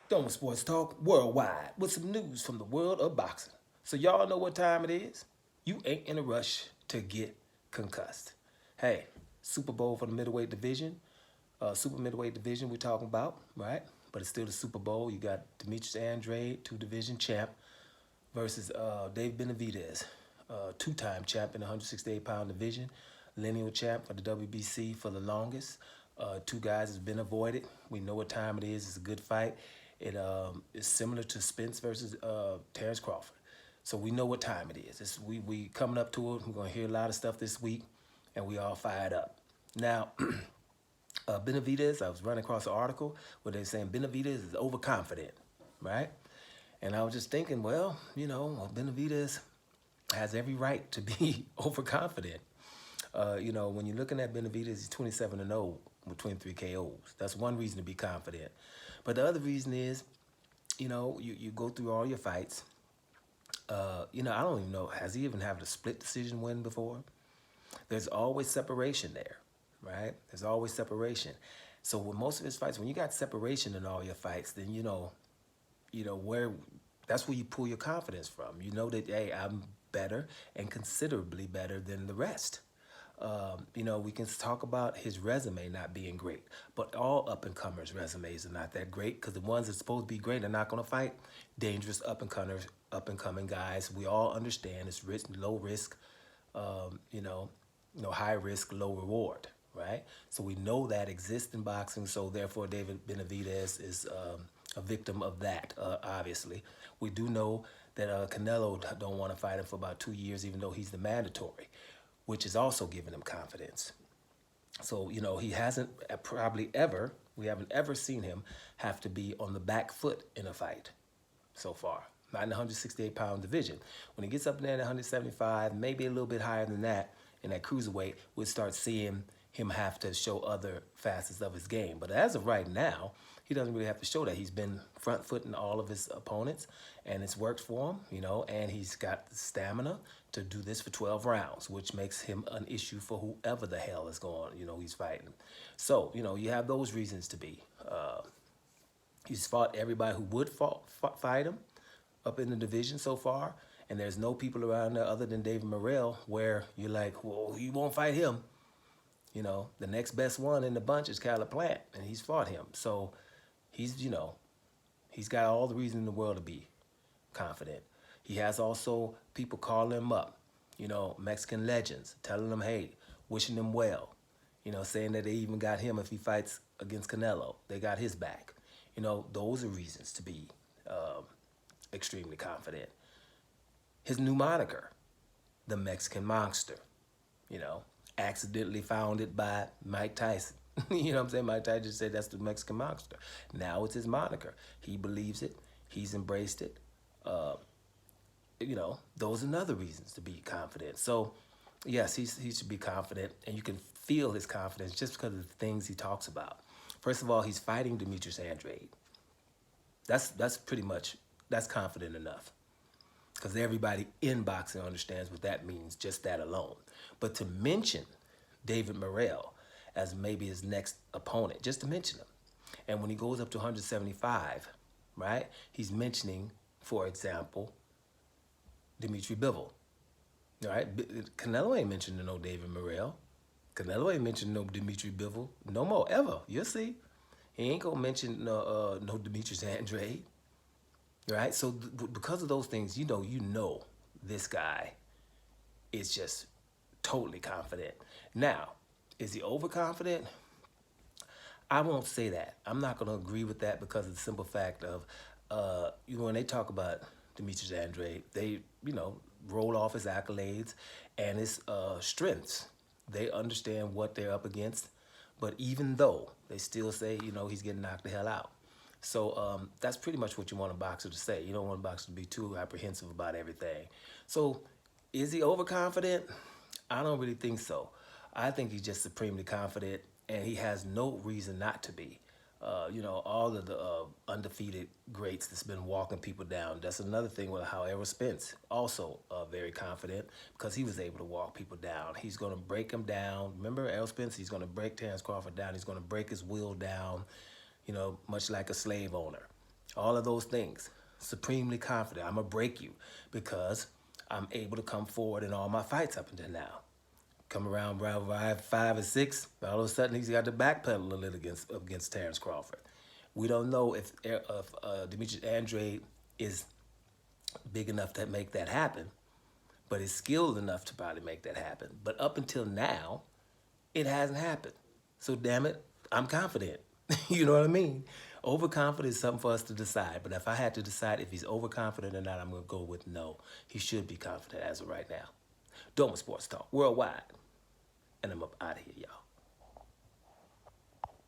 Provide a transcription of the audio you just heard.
Dome Sports Talk worldwide with some news from the world of boxing. So y'all know what time it is? You ain't in a rush to get concussed. Hey, Super Bowl for the middleweight division, super middleweight division we're talking about, right? But it's still the Super Bowl. You got Demetrius Andrade, two-division champ, versus Dave Benavidez, two-time champ in the 168-pound division, lineal champ for the WBC for the longest. Two guys has been avoided. We know what time it is. It's a good fight. It is similar to Spence versus Terrence Crawford. So we know what time it is. We coming up to it. We're going to hear a lot of stuff this week, and we all fired up. Now, Benavidez, I was running across an article where they're saying Benavidez is overconfident, right? And I was just thinking, well, Benavidez has every right to be overconfident. When you're looking at Benavidez, he's 27-0 with 23 KOs. That's one reason to be confident. But the other reason is, you go through all your fights. I don't even know, has he even had a split decision win before? There's always separation there, right? There's always separation. So with most of his fights, when you got separation in all your fights, then where that's where you pull your confidence from. You know that, hey, I'm better and considerably better than the rest. We can talk about his resume not being great, but all up-and-comers' resumes are not that great because the ones that's supposed to be great are not going to fight dangerous up-and-coming guys. We all understand it's low risk, high risk, low reward, right? So we know that exists in boxing. So therefore, David Benavidez is a victim of that. Obviously, we do know that Canelo don't want to fight him for about 2 years, even though he's the mandatory, which is also giving him confidence. So, he hasn't we haven't ever seen him have to be on the back foot in a fight so far. Not in the 168-pound division. When he gets up there at 175, maybe a little bit higher than that, in that cruiserweight, we'll start seeing him have to show other facets of his game. But as of right now, he doesn't really have to show that. He's been front footing all of his opponents, and it's worked for him, and he's got the stamina to do this for 12 rounds, which makes him an issue for whoever the hell is going, he's fighting. So, you have those reasons to be. He's fought everybody who would fight him up in the division so far, and there's no people around there other than David Morrell where you're like, well, you won't fight him. The next best one in the bunch is Caleb Plant, and he's fought him. So he's got all the reason in the world to be confident. He has also people calling him up, Mexican legends, telling him, hey, wishing him well, saying that they even got him if he fights against Canelo. They got his back. Those are reasons to be extremely confident. His new moniker, the Mexican Monster, accidentally founded by Mike Tyson. You know what I'm saying? Mike Tyson said that's the Mexican Monster. Now it's his moniker. He believes it. He's embraced it. Those are another reasons to be confident. So, yes, he should be confident, and you can feel his confidence just because of the things he talks about. First of all, he's fighting Demetrius Andrade. That's pretty much, that's confident enough, because everybody in boxing understands what that means, just that alone. But to mention David Morrell as maybe his next opponent, just to mention him. And when he goes up to 175, right, he's mentioning, for example, Dimitri Bivol. All right, Canelo ain't mentioning no David Morrell. Canelo ain't mentioning no Dimitri Bivol. No more, ever. You'll see. He ain't gonna mention no Demetrius Andrade. Right? So because of those things, you know this guy is just totally confident. Now, is he overconfident? I won't say that. I'm not going to agree with that because of the simple fact of, when they talk about Demetrius Andrade, they, roll off his accolades and his strengths. They understand what they're up against. But even though, they still say, he's getting knocked the hell out. So that's pretty much what you want a boxer to say. You don't want a boxer to be too apprehensive about everything. So is he overconfident? I don't really think so. I think he's just supremely confident, and he has no reason not to be. All of the undefeated greats that's been walking people down. That's another thing with how Errol Spence, also very confident, because he was able to walk people down. He's going to break them down. Remember Errol Spence? He's going to break Terrence Crawford down. He's going to break his will down, much like a slave owner. All of those things. Supremely confident. I'm going to break you because I'm able to come forward in all my fights up until now. Come around round 5 and 6, all of a sudden he's got to backpedal a little against Terrence Crawford. We don't know if Demetrius Andrade is big enough to make that happen, but is skilled enough to probably make that happen. But up until now, it hasn't happened. So damn it, I'm confident. You know what I mean? Overconfident is something for us to decide. But if I had to decide if he's overconfident or not, I'm going to go with no. He should be confident as of right now. Doma Sports Talk Worldwide. And I'm up out of here, y'all.